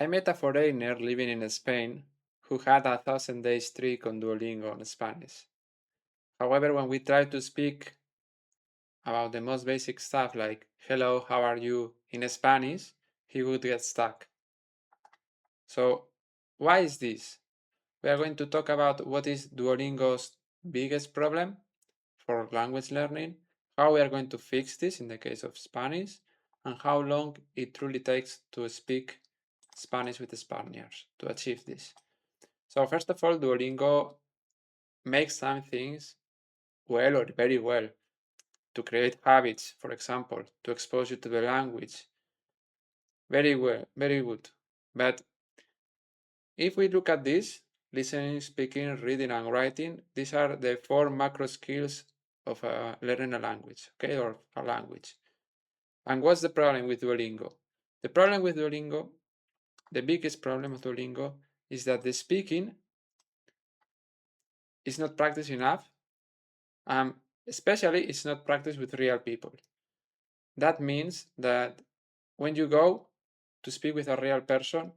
I met a foreigner living in Spain who had a 1,000-day streak on Duolingo on Spanish. However, when we tried to speak about the most basic stuff like hello, how are you in Spanish, he would get stuck. So why is this? We are going to talk about what is Duolingo's biggest problem for language learning, how we are going to fix this in the case of Spanish, and how long it truly takes to speak Spanish with the Spaniards to achieve this. So first of all, Duolingo makes some things well or very well to create habits, for example, to expose you to the language. Very well, very good. But if we look at this, listening, speaking, reading, and writing, these are the 4 macro skills of learning a language, okay, or a language. And what's the problem with Duolingo? The problem with Duolingo, the biggest problem of Duolingo, is that the speaking is not practiced enough, especially it's not practiced with real people. That means that when you go to speak with a real person,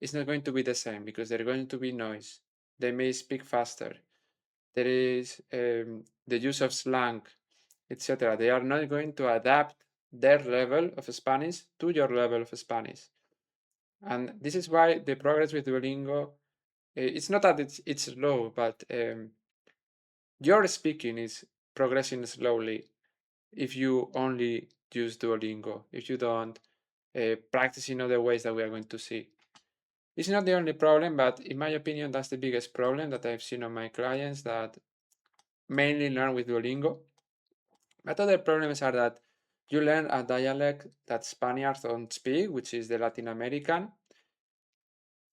it's not going to be the same because there's going to be noise. They may speak faster. There is the use of slang, etc. They are not going to adapt their level of Spanish to your level of Spanish. And this is why the progress with Duolingo, it's not that it's slow, but your speaking is progressing slowly if you only use Duolingo, if you don't practice in other ways that we are going to see. It's not the only problem, but in my opinion, that's the biggest problem that I've seen on my clients that mainly learn with Duolingo. But other problems are that you learn a dialect that Spaniards don't speak, which is the Latin American.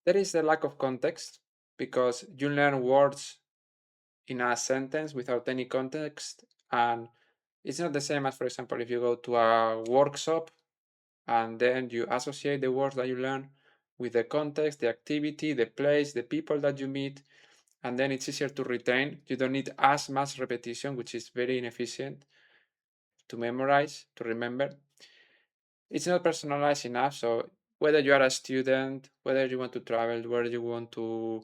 There is a lack of context because you learn words in a sentence without any context, and it's not the same as, for example, if you go to a workshop and then you associate the words that you learn with the context, the activity, the place, the people that you meet, and then it's easier to retain. You don't need as much repetition, which is very inefficient to memorize, to remember. It's not personalized enough, so whether you are a student, whether you want to travel, whether you want to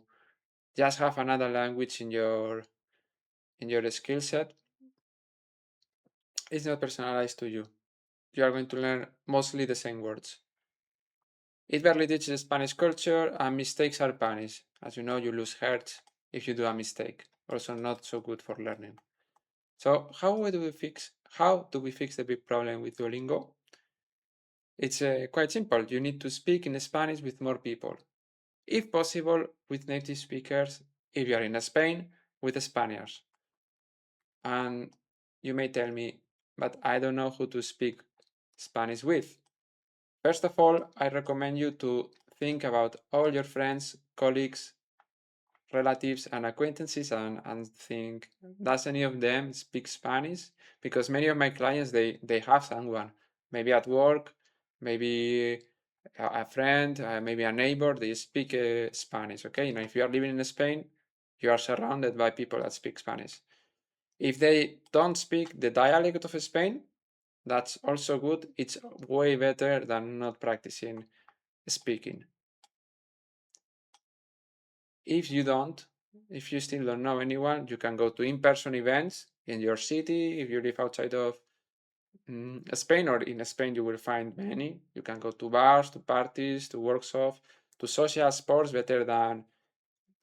just have another language in your skill set, it's not personalized to you. You are going to learn mostly the same words. It barely teaches Spanish culture, and mistakes are punished. As you know, you lose hertz if you do a mistake. Also not so good for learning. So how do we fix the big problem with Duolingo? It's quite simple. You need to speak in Spanish with more people. If possible, with native speakers, if you are in Spain, with Spaniards. And you may tell me, but I don't know who to speak Spanish with. First of all, I recommend you to think about all your friends, colleagues, relatives, and acquaintances and think, does any of them speak Spanish? Because many of my clients, they have someone, maybe at work, maybe a friend, maybe a neighbor, they speak Spanish, okay? Now, if you are living in Spain, you are surrounded by people that speak Spanish. If they don't speak the dialect of Spain, that's also good. It's way better than not practicing speaking. If you still don't know anyone, you can go to in-person events in your city. If you live outside of Spain, or in Spain, you will find many. You can go to bars, to parties, to workshops, to social sports, better than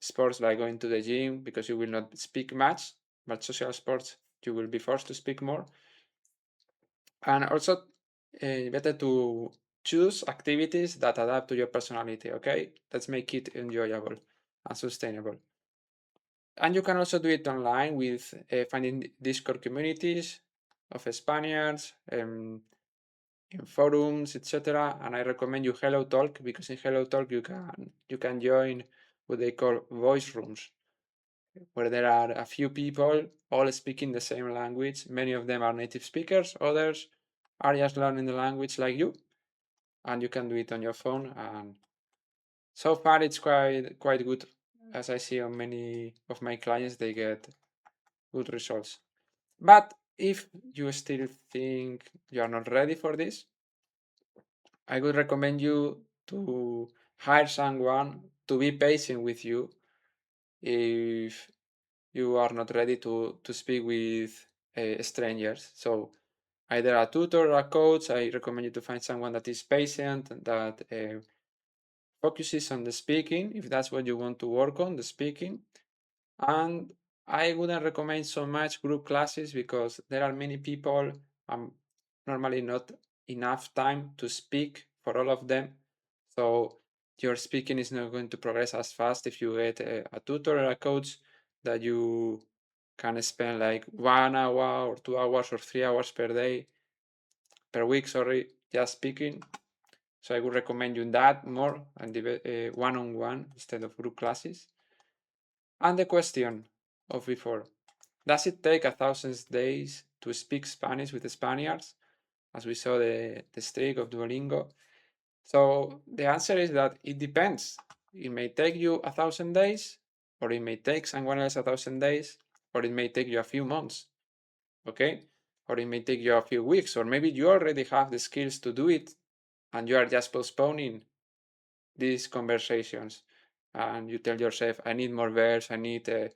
sports like going to the gym because you will not speak much, but social sports, you will be forced to speak more. And also, better to choose activities that adapt to your personality, okay? Let's make it enjoyable and sustainable. And you can also do it online with finding Discord communities of Spaniards, in forums, etc. And I recommend you Hello Talk because in Hello Talk you can join what they call voice rooms, where there are a few people all speaking the same language. Many of them are native speakers, others are just learning the language like you, and you can do it on your phone. And so far, it's quite good. As I see on many of my clients, they get good results. But if you still think you are not ready for this, I would recommend you to hire someone to be patient with you if you are not ready to speak with strangers. So either a tutor or a coach, I recommend you to find someone that is patient, that focuses on the speaking, if that's what you want to work on, the speaking. And I wouldn't recommend so much group classes because there are many people, normally not enough time to speak for all of them. So your speaking is not going to progress as fast if you get a tutor or a coach that you can spend like 1 hour or 2 hours or 3 hours per week, just speaking. So I would recommend you that more and one-on-one instead of group classes. And the question of before, does it take 1,000 days to speak Spanish with the Spaniards? As we saw the streak of Duolingo. So the answer is that it depends. It may take you 1,000 days, or it may take someone else 1,000 days, or it may take you a few months, okay? Or it may take you a few weeks, or maybe you already have the skills to do it and you are just postponing these conversations. And you tell yourself, I need more verbs, I need to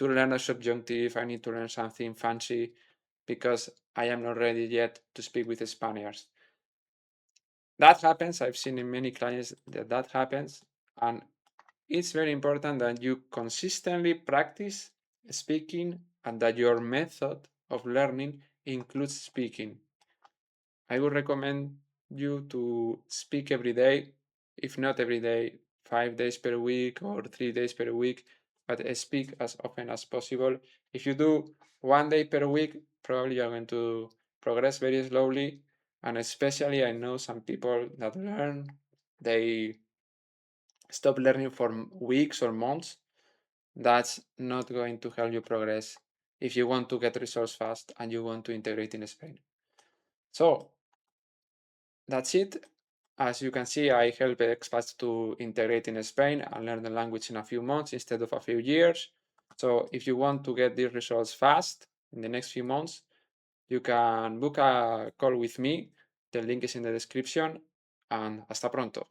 learn a subjunctive, I need to learn something fancy because I am not ready yet to speak with the Spaniards. That happens. I've seen in many clients that happens. And it's very important that you consistently practice speaking and that your method of learning includes speaking. I would recommend you to speak every day, if not every day, 5 days per week or 3 days per week, but speak as often as possible. If you do 1 day per week, probably you're going to progress very slowly. And especially, I know some people that learn, they stop learning for weeks or months. That's not going to help you progress if you want to get results fast and you want to integrate in Spain. So that's it. As you can see, I help expats to integrate in Spain and learn the language in a few months instead of a few years. So if you want to get these results fast in the next few months, you can book a call with me. The link is in the description. And hasta pronto.